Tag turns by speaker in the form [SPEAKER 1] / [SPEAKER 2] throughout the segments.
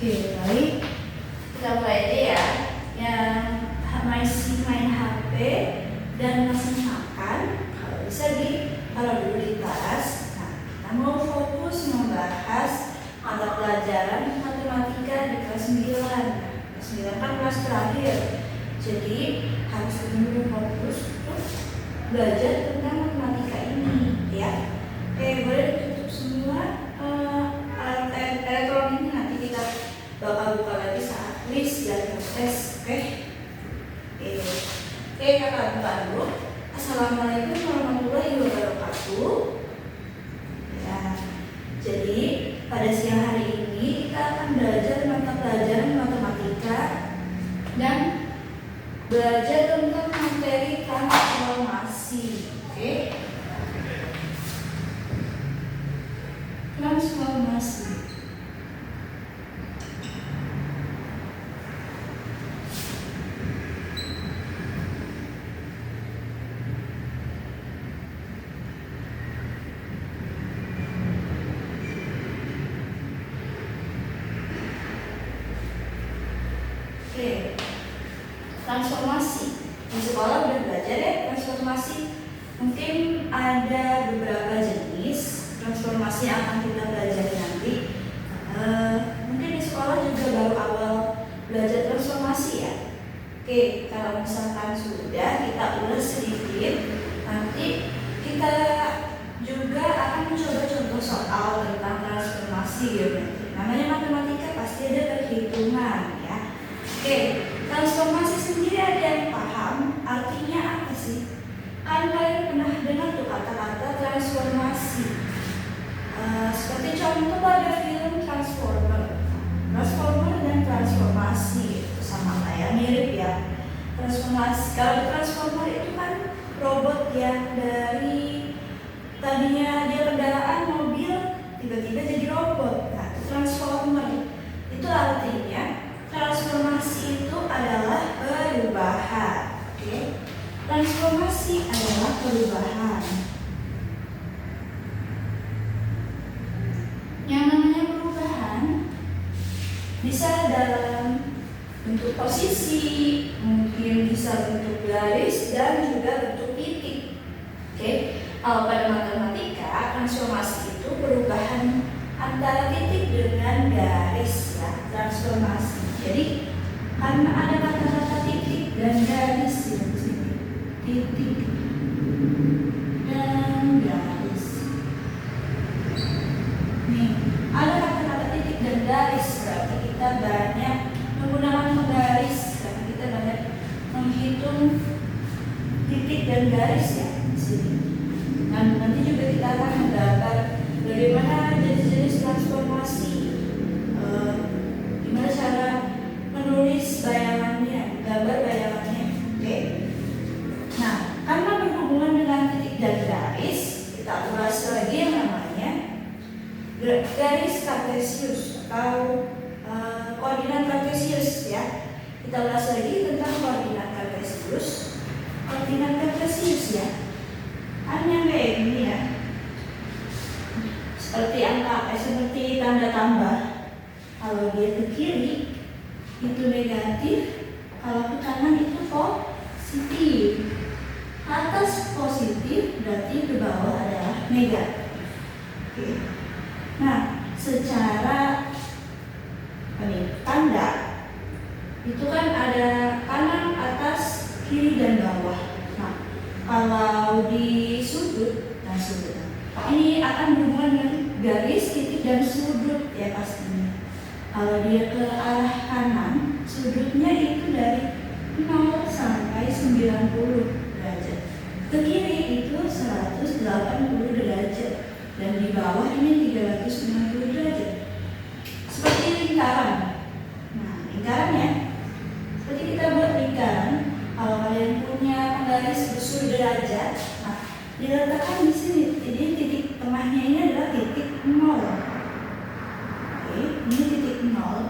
[SPEAKER 1] Oke, baik. Kita mulai aja ya. Yang masih main HP dan masih makan, kalau bisa taruh dulu di tas. Nah, kita mau fokus membahas mata pelajaran matematika di kelas 9. Kelas 9 kan kelas terakhir. Jadi harus benar-benar fokus untuk belajar tentang matematika ini, ya. Oke, boleh ditutup semua alat elektronik. Nanti kita bakal buka lagi saat quiz dan tes. Oke, kakak buka dulu. Assalamualaikum warahmatullahi wabarakatuh. Ya, jadi pada siang hari ini kita akan belajar mata pelajaran matematika dan belajar tentang materi transformasi. Oke, transformasi. Oke, transformasi. Di sekolah udah belajar ya transformasi. Mungkin ada beberapa jenis transformasi yang akan kita pelajari nanti. Mungkin di sekolah juga baru awal belajar transformasi ya. Oke, kalau misalkan sudah kita ulas sedikit, nanti kita juga akan mencoba contoh soal tentang transformasi geometri. Namanya matematika pasti ada perhitungan ya. Oke, transformasi sendiri ada yang paham artinya apa sih? Kan kalian pernah dengar tuh kata-kata transformasi. Seperti contoh pada film Transformer dan transformasi itu sama kayak mirip ya. Transformasi, kalau Transformer itu kan robot yang dari tadinya dia kendaraan mobil tiba-tiba jadi robot. Nah, Transformer itu artinya transformasi itu adalah perubahan. Oke, transformasi adalah perubahan. Yang namanya perubahan bisa dalam bentuk posisi, mungkin bisa bentuk garis dan juga bentuk titik. Oke, kalau pada matematika transformasi itu perubahan antara titik dengan garis ya, transformasi. Jadi karena ada kata-kata titik dan garis ya di sini, titik dan garis. Nih, ada kata-kata titik dan garis berarti kita banyak menggunakan penggaris karena kita banyak menghitung titik dan garis ya di sini. Dan nanti juga kita akan menggambar bagaimana jenis-jenis transformasi, gimana cara menulis bayangannya, gambar bayangannya. Oke. Nah, karena berhubungan dengan titik dan garis, kita ulas lagi yang namanya garis kartesius atau koordinat kartesius ya. Kita ulas lagi tentang koordinat kartesius. Koordinat kartesius ya, hanya kayak gini ya. Seperti angka, seperti tanda tambah. Kalau dia ke kiri itu negatif, kalau ke kanan itu positif. Atas positif berarti ke bawah adalah negatif. Oke. Nah, secara tanda itu kan ada kanan, atas, kiri dan bawah. Nah, kalau di sudut, nah sudut ini akan berhubungan dengan garis, titik dan sudut ya pastinya. Kalau dia ke arah kanan, sudutnya itu dari 0 sampai 90 derajat. Ke kiri itu 180 derajat. Dan di bawah ini 360 derajat. Seperti lingkaran. Nah, lingkarannya seperti kita buat lingkaran. Kalau kalian punya penggaris busur derajat, nah, diletakkan di sini. Jadi titik tengahnya ini adalah titik 0. Oke, ini titik 0. Nah,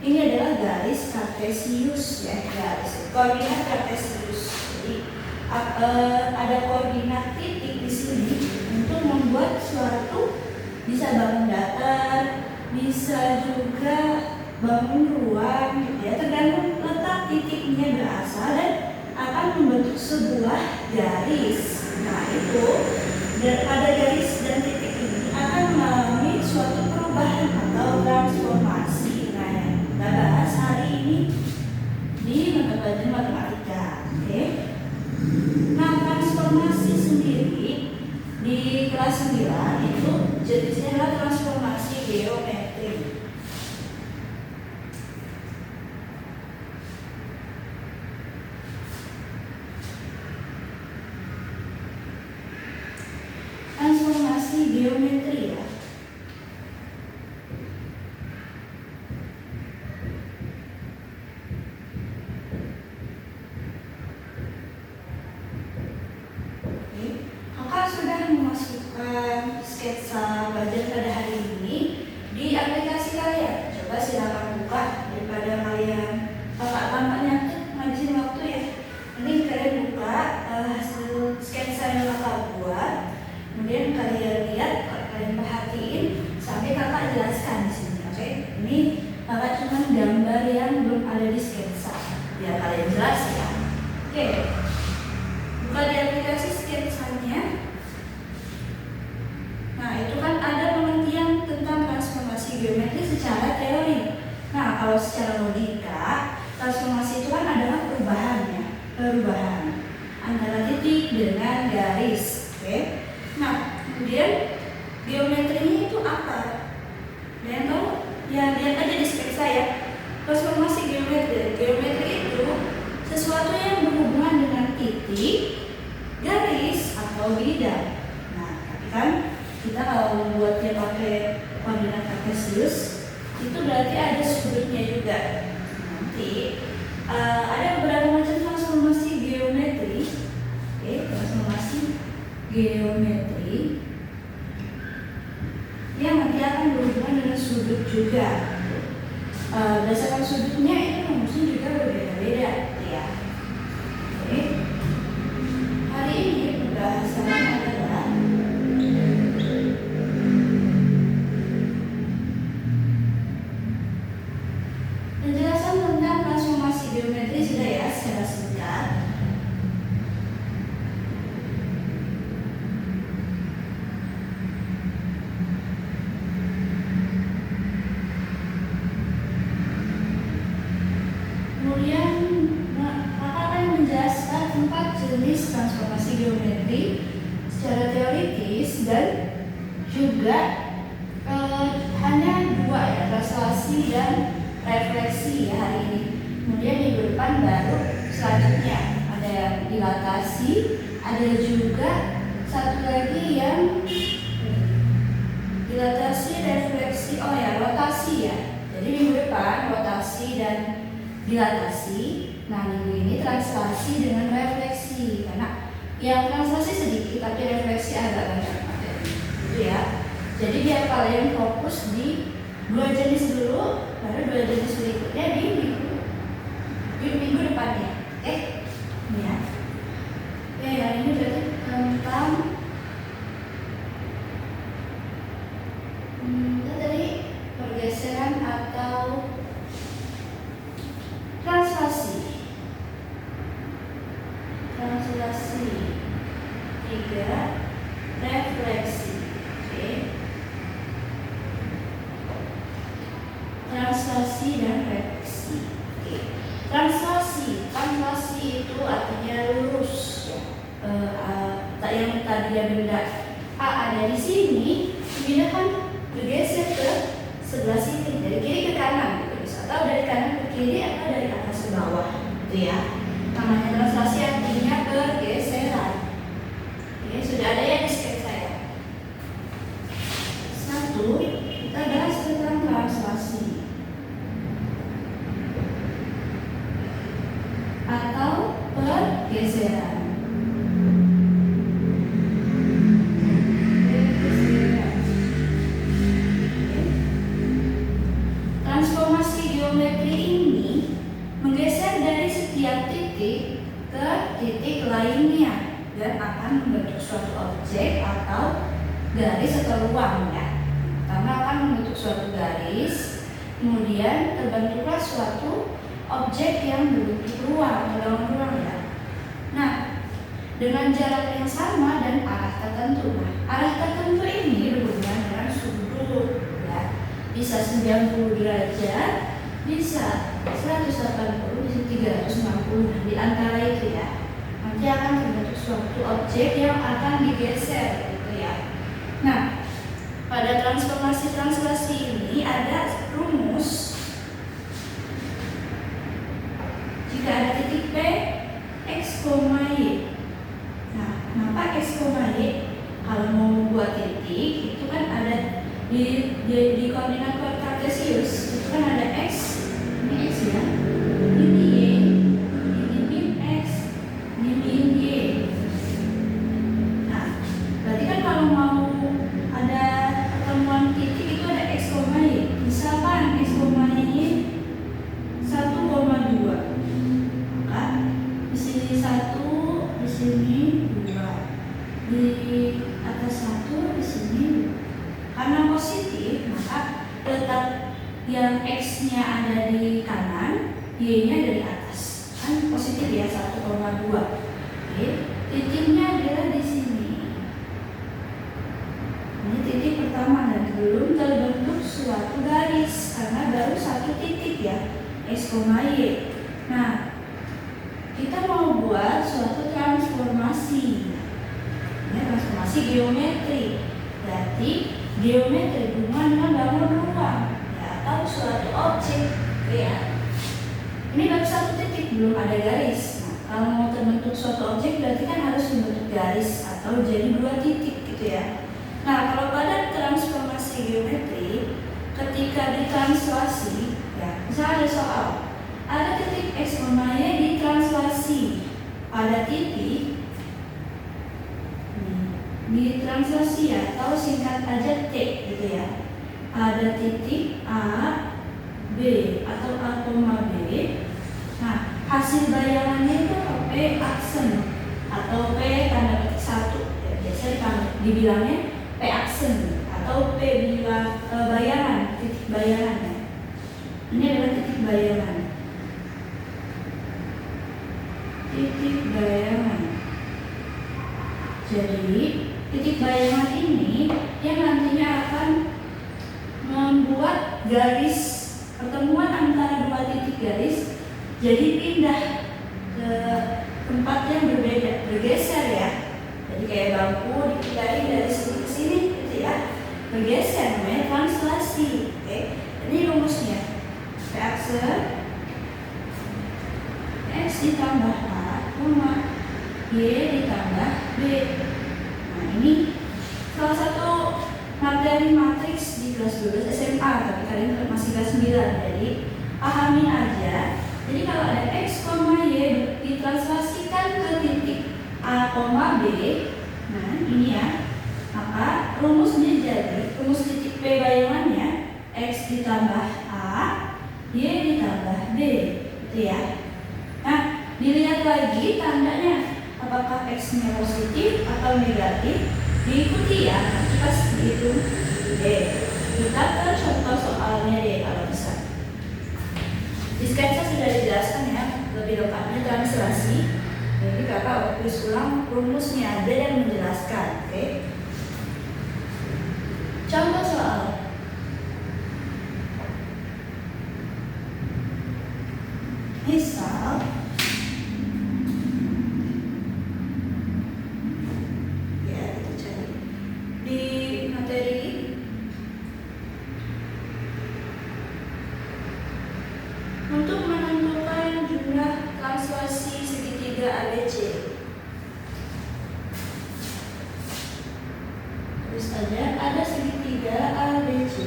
[SPEAKER 1] ini adalah garis kartesius ya, garis koordinat kartesius. Jadi ada koordinat titik di sini untuk membuat suatu bisa bangun datar, bisa juga bangun ruang gitu ya, tergantung letak titiknya berasal dan akan membentuk sebuah garis. Nah itu, dan pada garis dan titik ini akan mengalami suatu perubahan atau transformasi. Nah yang kita bahas hari ini di mata pelajaran matematika. Oke. Nah transformasi sendiri di kelas 9 itu jenisnya adalah transformasi geometri. Transformasi geometri ya. Kakak sudah memasukkan sketsa pelajaran pada hari ini di aplikasi kalian. Coba silakan buka daripada kalian tampaknya ngabisin waktu ya. Nanti kalian buka hasil sketsa yang kakak buat. Kemudian kalian lihat, kalian perhatiin sampai kakak jelaskan di sini. Oke, ini kakak cuma gambar yang belum ada di sketsa. Biar kalian jelas ya. Oke, buka di aplikasi sketsanya. Nah, itu kan ada pengertian tentang transformasi geometri secara teori. Nah, kalau secara logika, transformasi itu kan adalah perubahan antara titik dengan garis. Oke. Nah, kemudian geometrinya itu apa? Dan tahu? Ya, lihat aja di sketsa ya. Transformasi geometri. Geometri itu sesuatu yang berhubungan dengan titik, garis, atau bidang. Nah, tapi kan kita kalau membuatnya pakai koordinat kartesius, itu berarti ada sudutnya juga. Nanti ada beberapa macam transformasi geometri. Oke, transformasi geometri yang nanti akan berhubungan dengan sudut juga. Berdasarkan sudutnya itu rumusnya juga berbeda-beda ya. Oke. Hari ini pembahasannya adalah penjelasan tentang transformasi geometri sudah ya secara singkat. Kemudian kakak akan menjelaskan 4 jenis transformasi geometri secara teoritis dan juga hanya 2 ya, translasi dan refleksi ya hari ini. Kemudian minggu depan baru selanjutnya ada yang dilatasi, ada juga satu lagi yang dilatasi, refleksi, rotasi ya. Jadi minggu depan rotasi dan dilatasi. Nah minggu ini translasi dengan refleksi, karena yang translasi sedikit tapi refleksi agak banyak materi gitu ya. Jadi biar kalian fokus di 2 jenis dulu, baru 2 jenis berikutnya di minggu depannya. Oke ya. Oke, yang ini berarti tentang tadi pergeseran atau translasi 3 refleksi. Oke. Translasi dan refleksi. Oke. Translasi itu artinya lurus ya. Yang tadinya benda A ada di sini, dipindahkan bergeser ke sebelah sini, dari kiri ke kanan gitu bisa, atau dari kanan ke kiri atau dari atas ke bawah gitu ya. Namanya translasi artinya pergeseran. Oke, sudah ada ya di sketsa saya. 1, kita bahas tentang translasi atau pergeseran. Transformasi geometri ini menggeser dari setiap titik ke titik lainnya dan akan membentuk suatu objek atau garis atau ruang ya. karena akan membentuk suatu garis, kemudian terbentuklah suatu objek yang berbentuk ruang atau dalam ruang ya. Nah, dengan jarak yang sama dan arah tertentu. Nah, arah tertentu ini berhubungan dengan sudut ya. Bisa 90 derajat, bisa 180, bisa 360. Nah, di antara itu ya. Nanti akan terbentuk suatu objek yang akan digeser gitu ya. Nah, pada transformasi translasi ini ada rumus. Jika ada titik P, X, Y. Nah, kenapa X, Y? Kalau mau membuat titik, itu kan ada di koordinat kartesius, itu kan ada X, ini X ya, ini Y, ini min X, ini min Y. Nah, berarti kan kalau mau ada pertemuan titik itu ada X, Y. Misalkan X, Y ini 1,2, maka di sini 1, di sini 2, di atas 1, di sini 2. Karena positif, maka letak yang X-nya ada di kanan, Y-nya ada di atas. Kan positif ya, 1,2. Oke, titiknya adalah di sini. Ini titik pertama dan belum terbentuk suatu garis karena baru satu titik ya, X, Y. Nah, kita mau buat suatu transformasi. Ini transformasi geometri. Berarti geometri hubungan dengan bangun ruang ya, atau suatu objek ya. Ini baru satu titik, belum ada garis. Nah, kalau mau terbentuk suatu objek berarti kan harus membentuk garis atau jadi dua titik gitu ya. Nah, kalau pada transformasi geometri, ketika ditranslasi ya, misalnya ada soal, ada titik X, Y ditranslasi pada titik di translasi ya, atau singkat aja T gitu ya. Ada titik A, B atau A, B. Nah, hasil bayangannya itu P aksen atau P tanda petik 1 ya, biasa dibilangnya P aksen atau P bilang bayangan, titik bayangan ya. Ini adalah titik bayangan. Titik bayangan. Jadi titik bayangan ini yang nantinya akan membuat garis pertemuan antara dua titik garis jadi pindah ke tempat yang berbeda, bergeser ya. Jadi kayak bangku dipindahin dari sini ke sini gitu ya, bergeser, namanya translasi. Oke, ini rumusnya P aksen X ditambah A, Y ditambah B. Nah, ini salah satu materi matriks di kelas 12 SMA, tapi kalian masih kelas 9, jadi pahamin aja. Jadi kalau ada X, Y ditranslasikan ke titik A, B, nah ini ya, maka rumusnya jadi, rumus titik P bayangannya X ditambah A, Y ditambah B gitu ya. Nah, dilihat lagi tandanya, apakah X-nya positif atau negatif, diikuti ya, nanti pas dihitung kita ke contoh soalnya deh kalau bisa. Di sketsa sudah dijelaskan ya lebih lengkapnya translasi. Jadi kakak tulis ulang rumusnya ada yang menjelaskan. Oke. Contoh soal. Misal ya, kita cari di materi untuk menentukan jumlah translasi segitiga ABC. Tulis aja, ada segitiga ABC.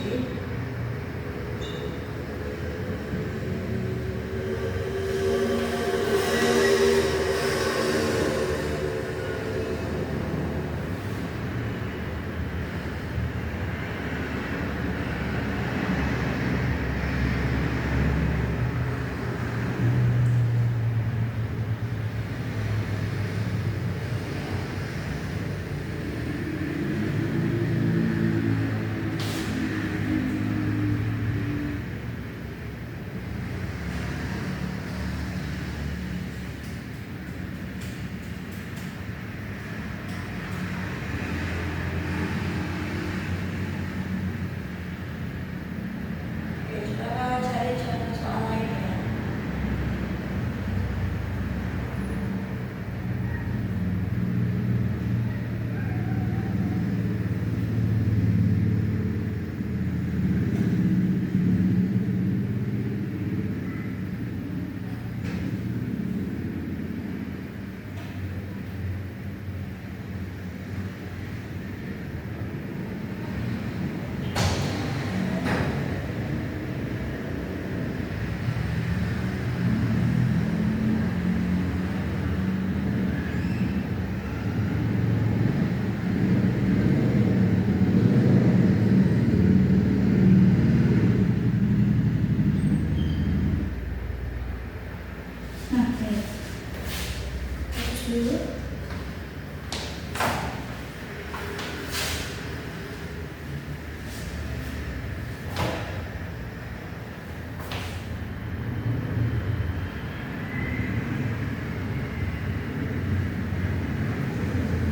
[SPEAKER 1] Hapus dulu.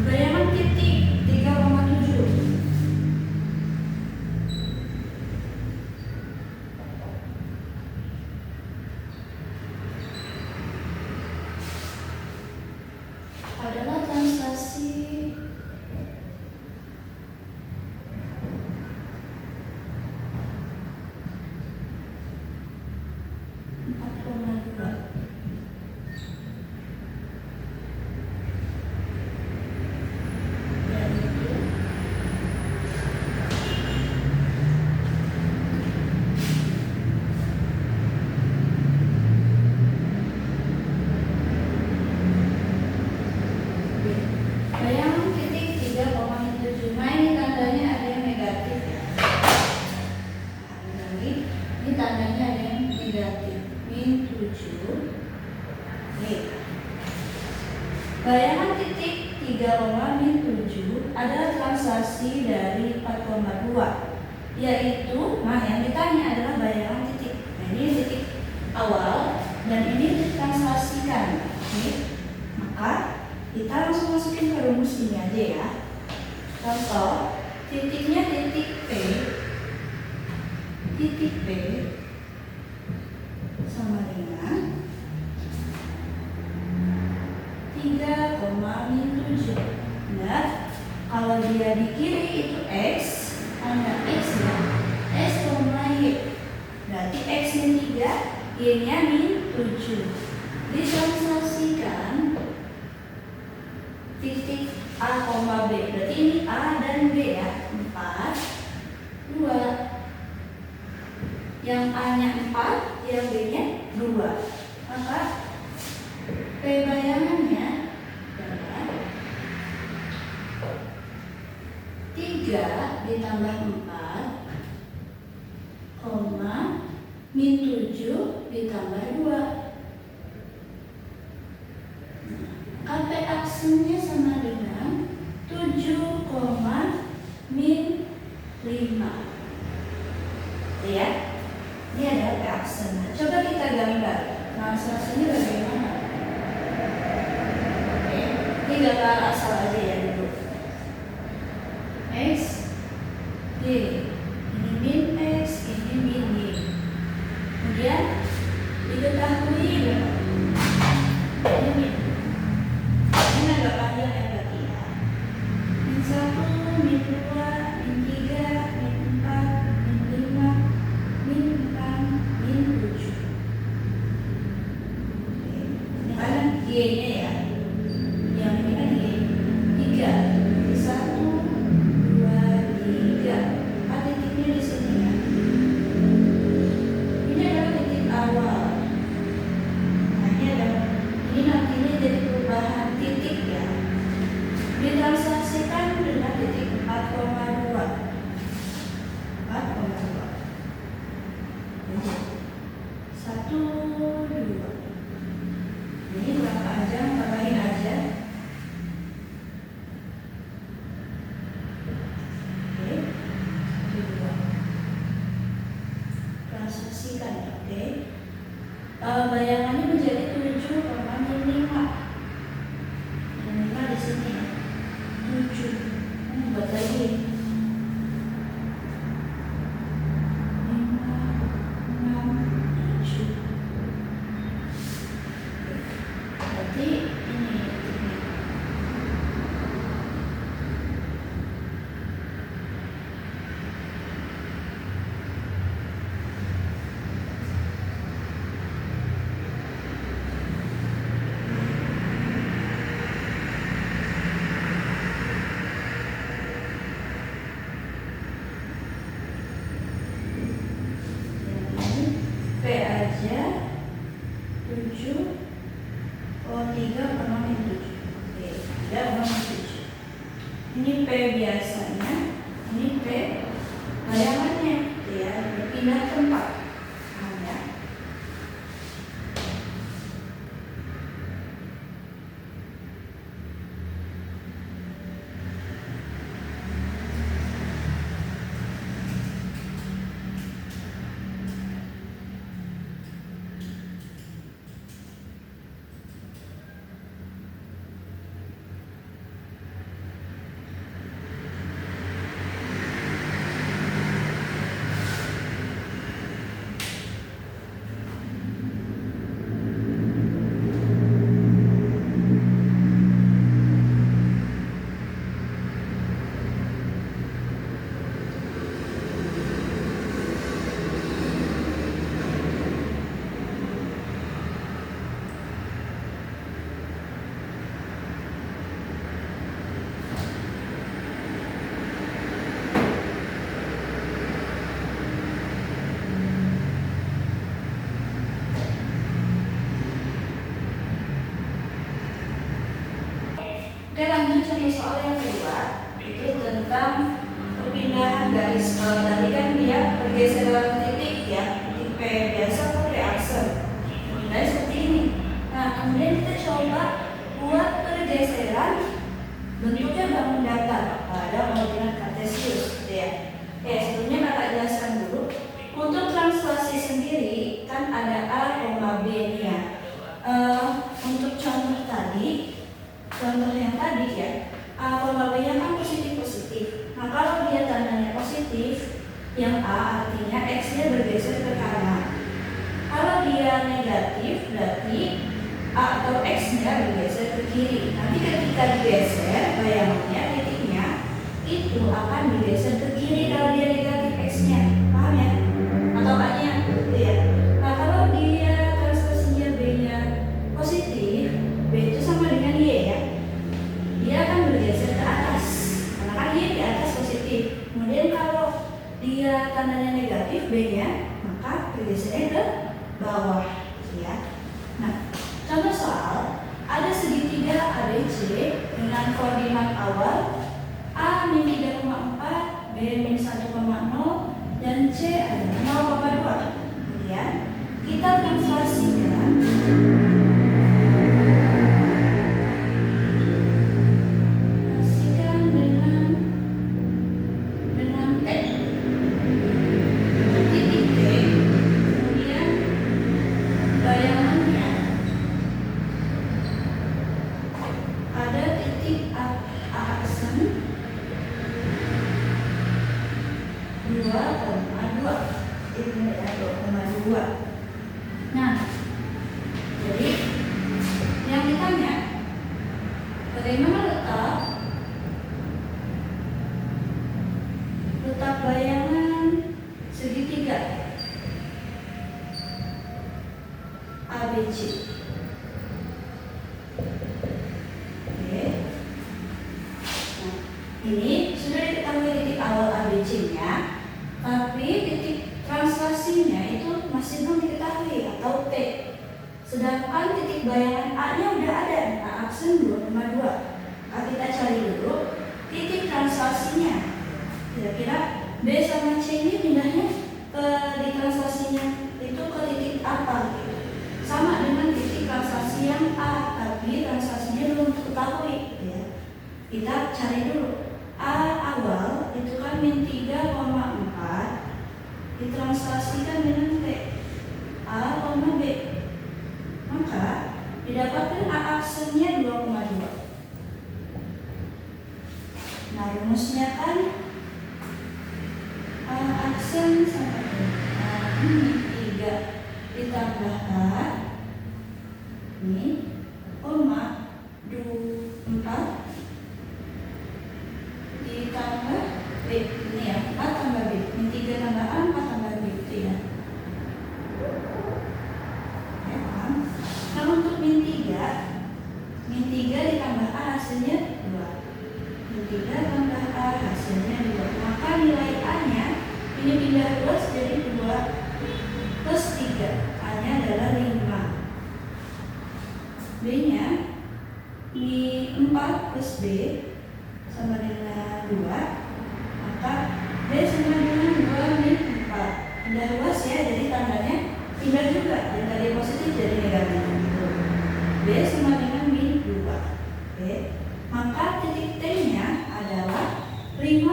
[SPEAKER 1] Bayangan titik 3,7. Adalah translasi 4,2. Bayangan titik 3,7. Nah, ini tandanya ada yang negatif ya. Nah, ini tandanya ada yang negatif. -7. Oke. Bayangan titik 3,-7 adalah translasi dari 4,2, yaitu, nah yang ditanya adalah bayangan titik. Nah, ini titik awal dan ini ditranslasikan. Oke. Maka kita langsung masukin ke rumus ini aja ya. Contoh, titiknya titik P. Titik P sama dengan 3,-7. Nah, kalau dia di kiri itu X, tanda X ya, S, Y. Berarti X-nya 3, Y-nya -7. Ditranslasikan titik A, B. Berarti ini A dan B ya. 4, 2. Yang A-nya 4, yang B-nya 2. Maka P bayangannya adalah 3 ditambah 4, -7 ditambah 2. AP aksennya sama dengan 7, -5. Lihat, ini ada AP aksen. Coba kita gambar translasinya bagaimana. Oke, ini gambar asal aja ya dulu. X, Y. Ini min X, ini min Y. Kemudian diketahui ini min. Ini agak panjang ya berarti ya. Min 1, min 2, min 3, min 4, min 5, min 6, min 7. Ini kan Y-nya ya. Yang ini kan Y. 3. 1, 2, 3. Titiknya di sini ya. Ini adalah titik awal. Nah, ini nantinya jadi perubahan titik ya. Ditranslasikan dengan titik 4,2. 4,2. 1, 2. Ini berapa aja? Tambahin aja. Oke. 2. Translasikan ya, oke. Bayangannya menjadi 7,5. Di sini 7. Buat lagi 5, 6, 7. Berarti ini titiknya. P aja 7, 3,7. Oke, 3,7. Ini P biasanya, ini P bayangannya ya, berpindah tempat. Ada Oke, lanjut contoh soal yang kedua, itu tentang perpindahan garis. Kalau tadi kan dia pergeseran titik ya, titik P biasa atau reaksen. Perpindahan seperti ini. Nah, kemudian kita coba buat pergeseran bentuknya bangun datar pada koordinat kartesius, gitu ya. Oke, sebelumnya kakak jelaskan dulu. Untuk translasi sendiri kan ada A, B nih ya. Untuk contoh yang tadi ya, A, B nya kan positif. Nah, kalau dia tandanya positif, yang A artinya X nya bergeser ke kanan. Kalau dia negatif, berarti A atau X nya bergeser ke kiri. Nanti ketika digeser, bayangannya titiknya itu akan bergeser ke kiri kalau dia negatif X nya. Paham ya? Atau A nya gitu ya. Nah, kalau dia translasinya B nya positif, B itu sama dengan Y ya, dia akan bergeser ke atas karena kan Y di atas positif. Kemudian kalau dia tandanya negatif B nya, maka bergesernya ke bawah ya. Nah, contoh soal, ada segitiga ABC dengan koordinat awal A min 3,4, B min 1,0 dan C adalah 0,2. Kemudian kita translasikan dengan T. Titik T, kemudian bayangannya ada titik aksen 2,2. Ini ya 2,2. Nah, jadi yang ditanya bagaimana letak bayangan segitiga ABC. Oke. Nah, ini sudah diketahui titik awal ABC-nya, tapi titik translasinya itu masih belum diketahui atau T. Sedangkan titik bayangan A-nya udah ada, A aksen 2,2. Nah, kita cari dulu titik translasinya. Kira-kira B sama C ini pindahnya di translasinya itu ke titik apa? Sama dengan titik translasi yang A, tapi translasinya belum diketahui ya. Kita cari dulu. A awal itu kan min 3,4 ditranslasikan dengan T A, B, maka didapatkan A aksennya 2,2. Nah, rumusnya kan A aksen sama min 3 ditambahkan ini koma 4 ditambah B, ini ya 4 tambah B, min 3 tambah A, 4 tambah B itu ya. Ya, paham? Nah, untuk min 3 ditambah A hasilnya 2. Min 3 tambah A hasilnya 2. Maka nilai A nya ini pindah plus jadi 2 plus 3. A nya adalah 5. B nya min 4 plus B sama dengan 2, maka B sama dengan 2 min 4. Pindah luas ya, jadi tandanya pindah juga, yang tadi positif jadi negatif gitu. B sama dengan min 2. Oke. Maka titik T nya adalah 5, min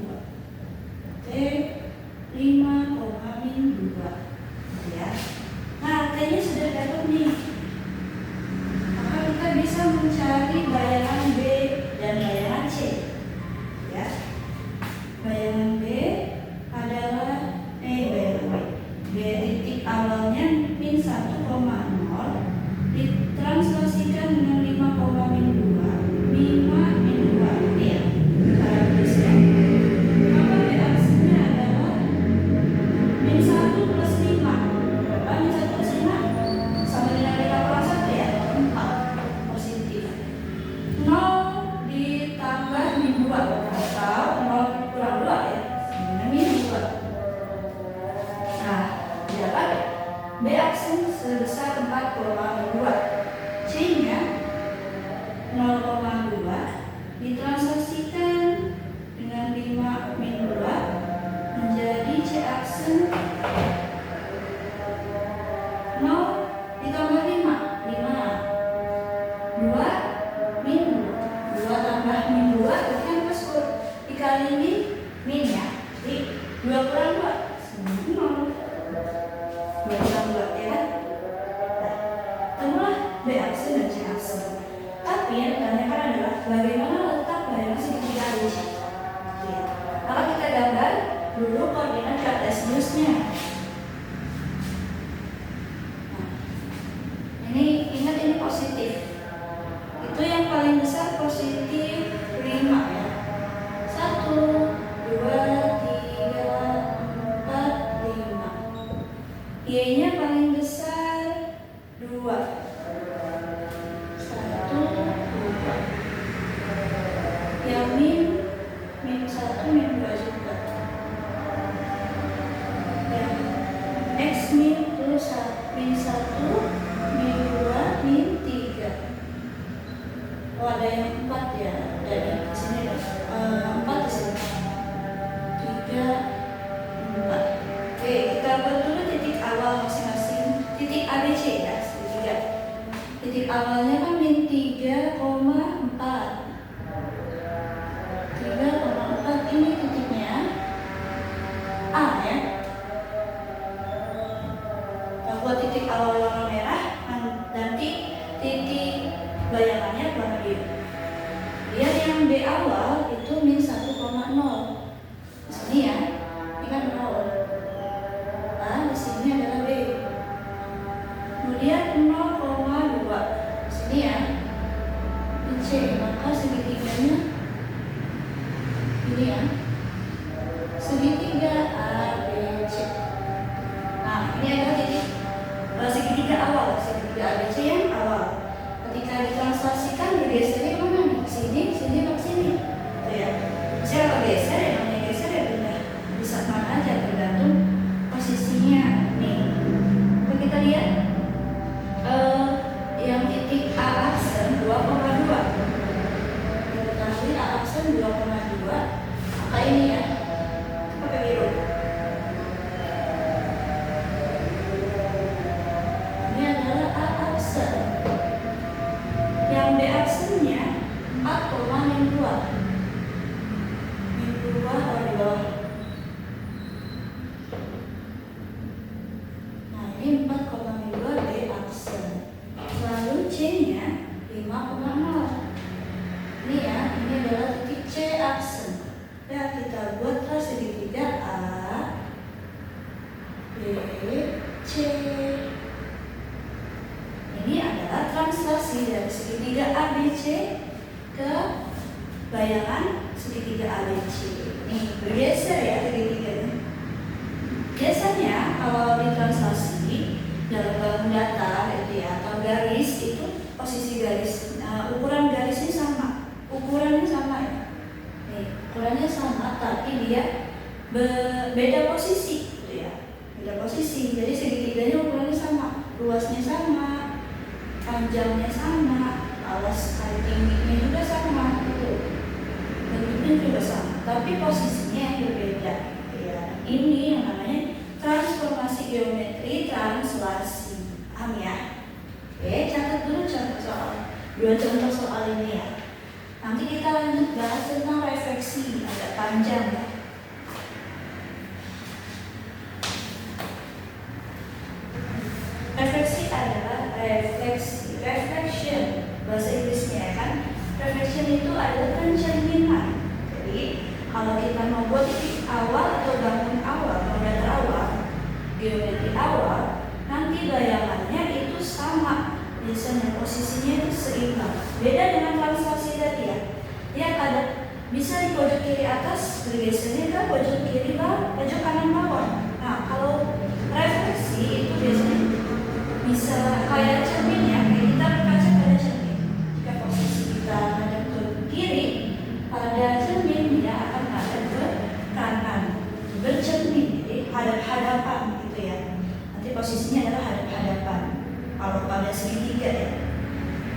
[SPEAKER 1] 2. T 5, min 2 ya. Nah, T nya sudah dapat nih, maka kita bisa mencari bayangan B dan bayangan C ya. Bayangan B adalah bayangan B titik awalnya min 1,0 ditranslasikan Tapi yang ditanyakan adalah bagaimana letak bayangan segitiga ABC. Ya. Maka kita gambar dulu koordinat kartesiusnya. Nah, ingat ini positif. Itu yang paling besar positif 5 ya. 1, 2, 3, 4, 5. Y-nya paling besar 2. 1, 2. Yang min 1, min 2 juga. Yang X min plus min 1, min 2, min 3. Oh, ada yang 4 ya. Dari sini ya. 4 di sini. 3, 4. Oke, kita buat dulu titik awal masing-masing. Titik ABC ya, segitiga. Titik awalnya kan min 3,4. 3,4 ini titiknya A ya. Kita buat titik awal warna merah, nanti titik bayangannya warna biru. Lihat yang B awal itu min 1,0. Di sini ya, ini kan 0. Nah, di sini adalah B. Kemudian 0,2. Di sini ya, di C. Maka segitiganya ini ya, segitiga ABC. Nah, ini adalah titik segitiga awal, segitiga ABC yang awal. Ketika ditranslasikan bergesernya kemana nih? Sini, sini, ke sini. Gitu ya. Saya kalau geser ya, namanya geser ya pindah. Bisa kemana aja tergantung posisinya nih. Oke, kita lihat yang titik A aksen 2,2. Kita ketahui A aksen 2,2. Maka ini ya, pakai biru. Ini adalah A aksen. Yang B aksennya 4,2. Min 2 di bawah. Nah, ini 4,2 B aksen. Lalu C-nya 5,0. Ini ya, ini adalah titik C aksen. Ya, kita buatlah segitiga A, B, C. Ini adalah translasi dari segitiga ABC ke bayangan segitiga ABC. Nih, bergeser ya segitiganya. Biasanya kalau ditranslasi dalam bangun data gitu ya, atau garis itu posisi garis, ukuran garisnya sama, ukurannya sama ya. Nih, ukurannya sama, tapi dia beda posisi gitu ya, beda posisi. Jadi segitiganya ukurannya sama, luasnya sama, panjangnya sama, alas kali tingginya juga sama gitu. Bentuknya juga sama, tapi posisinya yang berbeda. Ya, ini yang namanya transformasi geometri translasi. Paham ya? Oke, catat dulu contoh soal. 2 contoh soal ini ya. Nanti kita lanjut bahas tentang refleksi, agak panjang ya. Refleksi adalah reflection bahasa Inggrisnya ya kan. Reflection itu adalah pencerminan. Jadi kalau kita mau buat titik awal atau bangun awal, model awal, geometri awal, nanti bayangannya itu sama. Biasanya posisinya itu seimbang. Beda dengan translasi tadi ya. Dia ada bisa di pojok kiri atas, bergesernya ke pojok kiri bawah, pojok kanan bawah. Nah, kalau refleksi itu biasanya bisa kayak cermin ya, kayak kita berkaca pada cermin. Jika posisi kita menghadap ke kiri, pada cermin dia akan menghadap ke kanan, bercermin, jadi hadap-hadapan gitu ya. Nanti posisinya adalah hadap-hadapan. Kalau pada segitiga ya,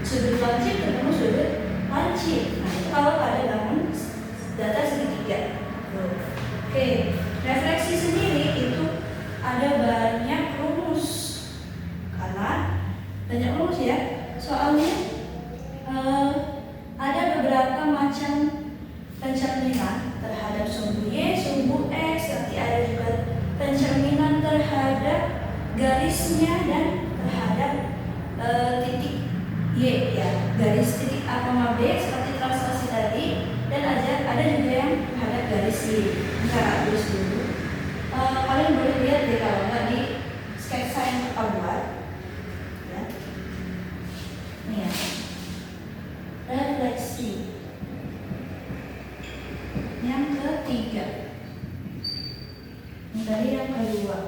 [SPEAKER 1] sudut lancip ketemu sudut lancip. Nah, itu kalau pada bangun data segitiga. Oke, refleksi sendiri itu ada banyak rumus. Karena banyak rumus ya. Soalnya ada beberapa macam pencerminan terhadap sumbu Y, sumbu X. Nanti ada juga pencerminan terhadap garisnya dan terhadap titik Y ya, garis titik A, B seperti translasi tadi, dan ada juga yang terhadap garis Y. Cara tulis dulu. Kalian boleh lihat deh kalau nggak di sketsa yang pertama, ya. Ini ya, refleksi. Yang ketiga, ini tadi yang kedua,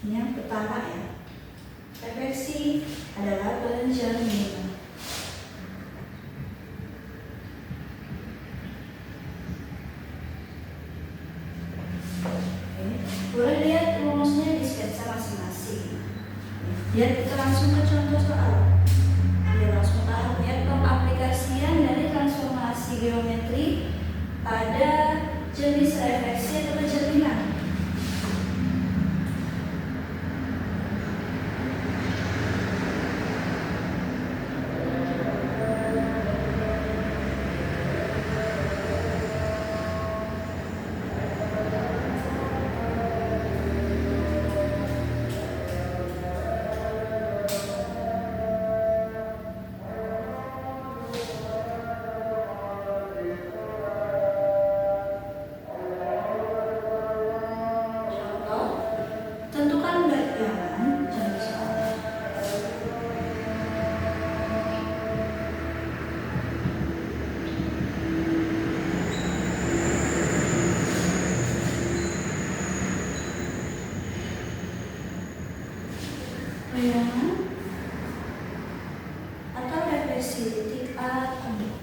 [SPEAKER 1] ini yang pertama ya. Refleksi adalah pencerminan. Boleh lihat rumusnya di sketsa masing-masing. Biar kita langsung ke contoh soal. Biar langsung tahu ya pengaplikasian dari transformasi geometri pada jenis refleksi atau pencerminan. Bayangan atau refleksi titik A, B.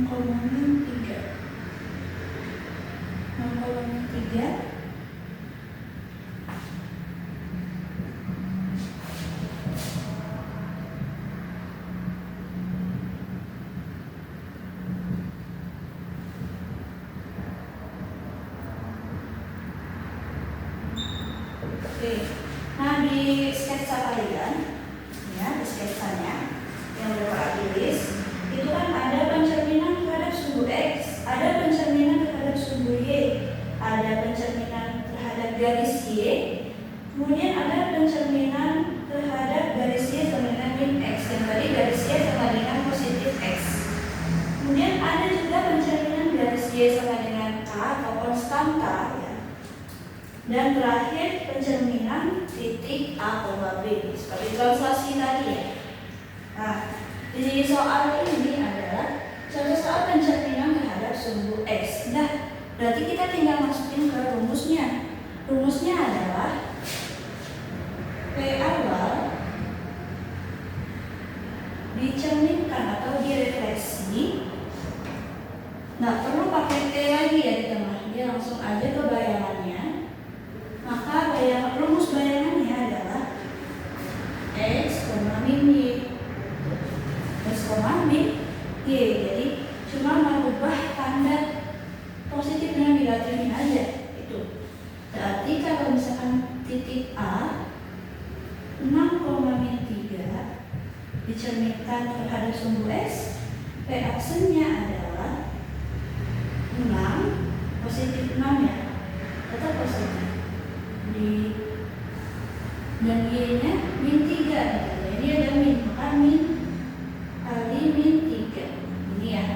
[SPEAKER 1] Kolom 3. Kolom 3. Oke, nah di sketsa kalian, ya di sketsanya yang udah Pak tulis, itu kan ada pencerminan terhadap sumbu X, ada pencerminan terhadap sumbu Y, ada pencerminan terhadap garis Y, kemudian ada pencerminan terhadap garis Y sama dengan min X, yang tadi garis Y sama dengan positif X. Kemudian ada juga pencerminan garis Y sama dengan K atau konstanta, ya. Dan terakhir pencerminan titik A, B seperti translasi tadi ya. Nah, di soal ini adalah contoh soal pencerminan terhadap sumbu X. Nah, berarti kita tinggal masukin ke rumusnya. Rumusnya adalah P awal dicerminkan atau direfleksi. Nggak perlu pakai T lagi ya di tengah, dia langsung aja ke bayangannya. Maka rumus bayangannya adalah X, min Y. X, min Y. Jadi cuma merubah tanda positif dengan negatifnya aja. Itu berarti kalau misalkan titik A 6, min 3 dicerminkan terhadap sumbu X, P aksennya adalah 6, positif 6 ya, tetap positif. Dan Y-nya min 3, jadi ada min, maka min kali min 3. Ini ya,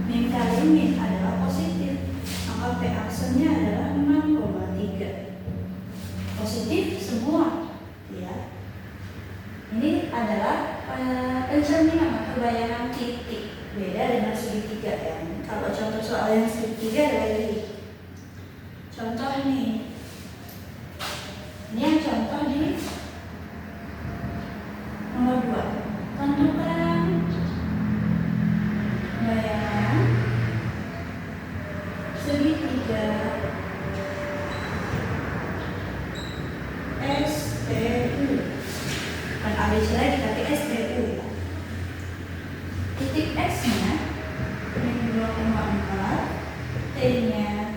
[SPEAKER 1] min kali min adalah positif, maka P aksennya adalah 6,3. Positif semua, ya. Ini adalah pencerminan atau bayangan titik, beda dengan segitiga ya. Kalau contoh soal yang segitiga ada lagi. Contoh nih. Ini yang contoh di nomor 2. Tentukan bayangan segitiga STU. Kan ABC lagi tapi STU ya. Titik X-nya min 2,4, T-nya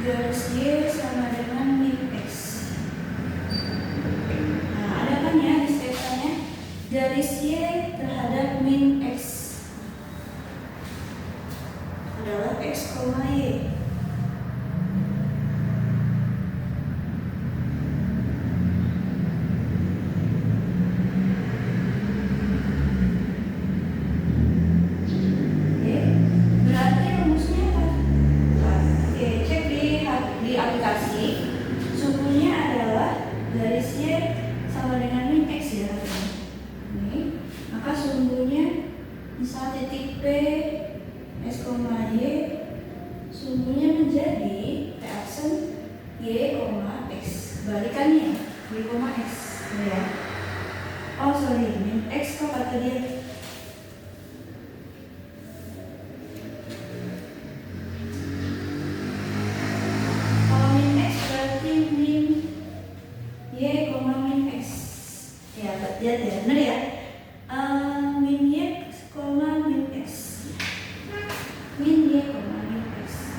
[SPEAKER 1] garis Y sama dengan min X. Nah, ada kan ya istilah garis Y terhadap min X adalah X, Y. Misal titik P S, Y sumbunya menjadi P aksen Y, X. Balikannya Y, X ya. Oh sorry, min X kok kata dia. Kalau min X berarti min Y, min X. Ya, lihat ya, benar ya. Min Y, min X. Min Y, min X.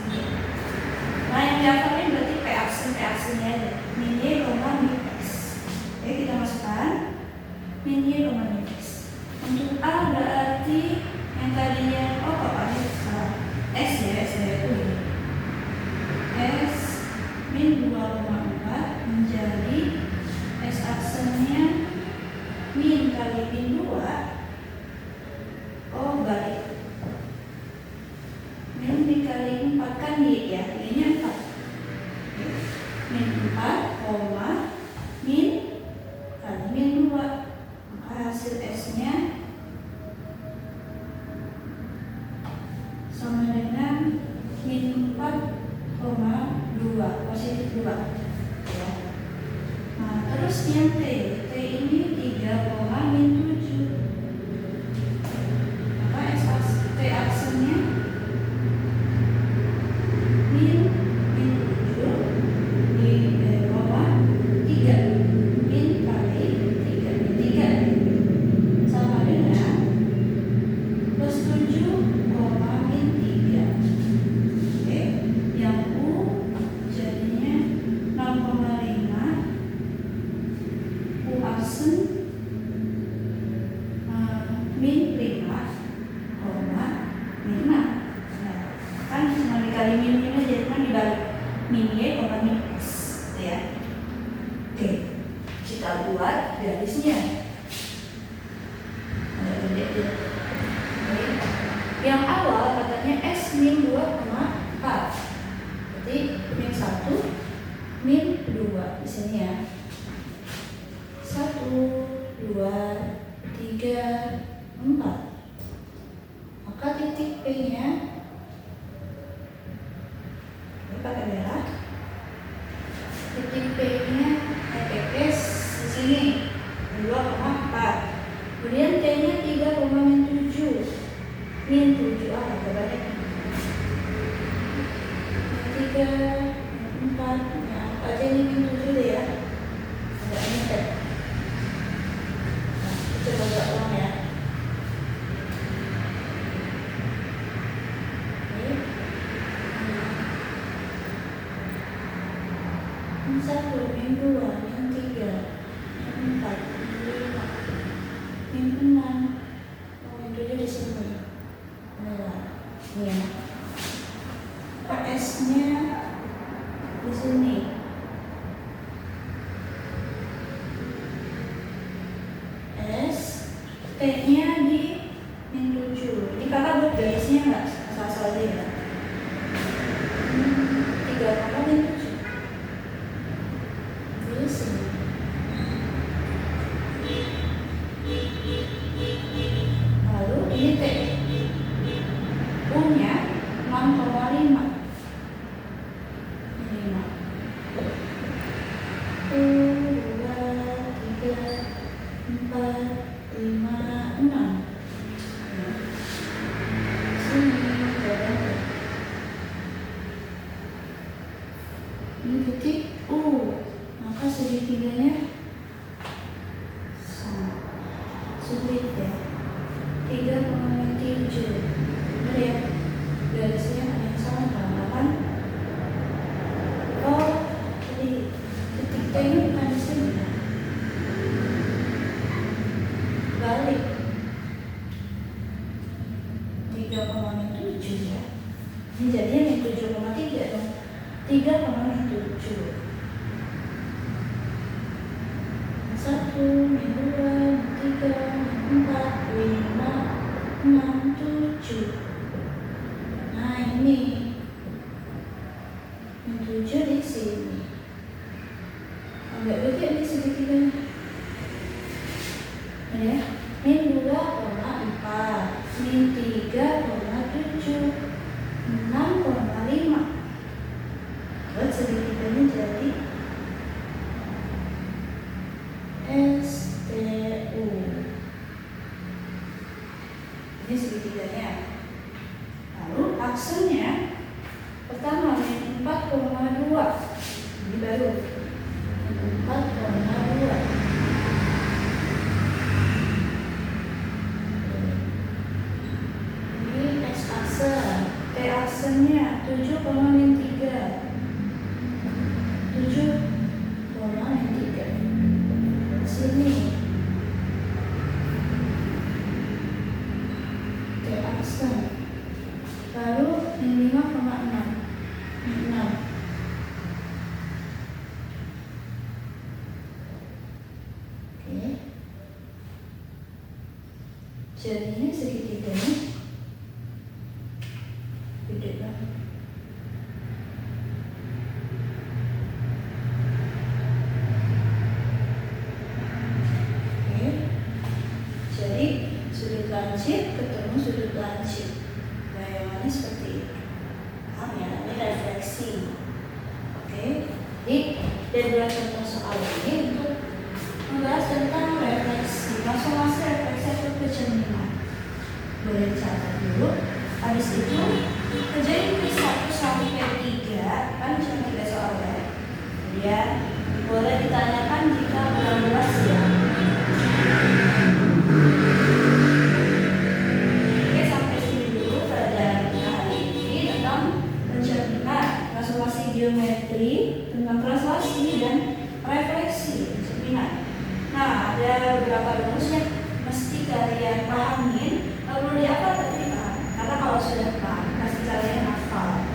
[SPEAKER 1] Nah, yang dihafalin berarti P aksennya ada. Min Y, min X. Oke, kita masukkan min Y, min X. Untuk A berarti yang tadinya S ya, S itu S min 2,4 menjadi S aksennya min kali min 2. Oh balik, min dikali 4 kan Y ya, Y nya 4. Min 4, min kali min 2. Maka hasil S nya sama dengan min 4,2, positif 2 ya. Nah terus yang T ini 3, min 7. T aksennya min 7 di bawah 3, min kali 3 sama dengan plus 7, min 3. Oke, yang U jadinya 6,5 U aksen min 5, min 6. Nah, kan cuma dikali min aja, kan dibalik min Y, min X ya. Oke, kita buat garisnya. Yang awal katanya S min 2,4. Berarti min 1, min 2 di sini ya. 1, 2, 3, 4. Maka titik P-nya pakai merah. Titik P-nya S di sini 2,4. Kemudian T-nya 3,7. Min 7 agak banyak. 3, 4. Nah, aja ini min 7 deh ya. Agak nyepet. Nah, kita coba ulang ya. 1, min 2, min 3, min 4, min 5, min 6. Oh, min 7 di sini. Nah, ini ya. PS-nya di sini. S, T-nya di min 7. Ini kakak buat garisnya nggak asal-asal aja ya. 3, min 7. Lalu ini T, U-nya 6,5. Ini 5. 1, 2, 3, 4, 5, 6. Sini ini titik U. Maka segitiganya sama, sulit ya. 3,7. Benar ya, garisnya ada yang sama kan? 3,7 ya. Ini jadinya min 7,3 dong. 3,7. 1, min 2, min 3, min 4, 5, 6, 7. Nah ini min 7 di sini. Ambil bagian di segitiganya. Ini ya. Min 2,4, min 3,7, 6,5. Buat segitiganya jadi STU. Ini segitiganya. Lalu aksennya pertama min 4,2. Ini baru 4,2. Ini X aksen. T aksennya 7,3. 7,3. Sini T aksen. Lalu min 5,6. 6. Oke. Jadinya segitiganya gede banget. Oke. Jadi sudut lancip ketemu sudut lancip. Bayangannya seperti ini. Paham ya? Ini refleksi. Oke. Jadi dari dua contoh soal ini untuk membahas tentang refleksi, transformasi refleksi atau kecerminan. Boleh dicatat dulu. Habis itu kerjain quiz 1 sampai 3, kan cuma 3 soal ya. Kemudian boleh ditanyakan jika berat ya. Oke, sampai sini dulu pelajaran kita hari ini tentang pencerminan, transformasi geometri, tentang translasi dan refleksi pencerminan. Nah, ada beberapa rumus yang mesti kalian pahamin. Kalau perlu dihafal tadi paham, karena kalau sudah paham pasti kalian hafal.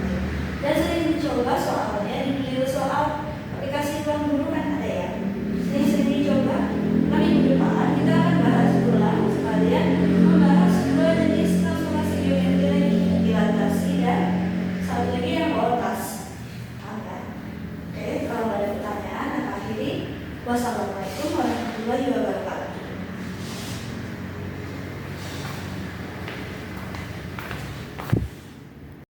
[SPEAKER 1] Dan sering dicoba soalnya di video soal aplikasi ruang guru kan ada ya. Sering dicoba. Nah, minggu depan kita akan bahas ulang sekalian membahas dua jenis transformasi geometri lagi, dilatasi dan satu lagi yang voltas. Oke, kalau ada pertanyaan, akhiri. Wassalamualaikum warahmatullahi wabarakatuh.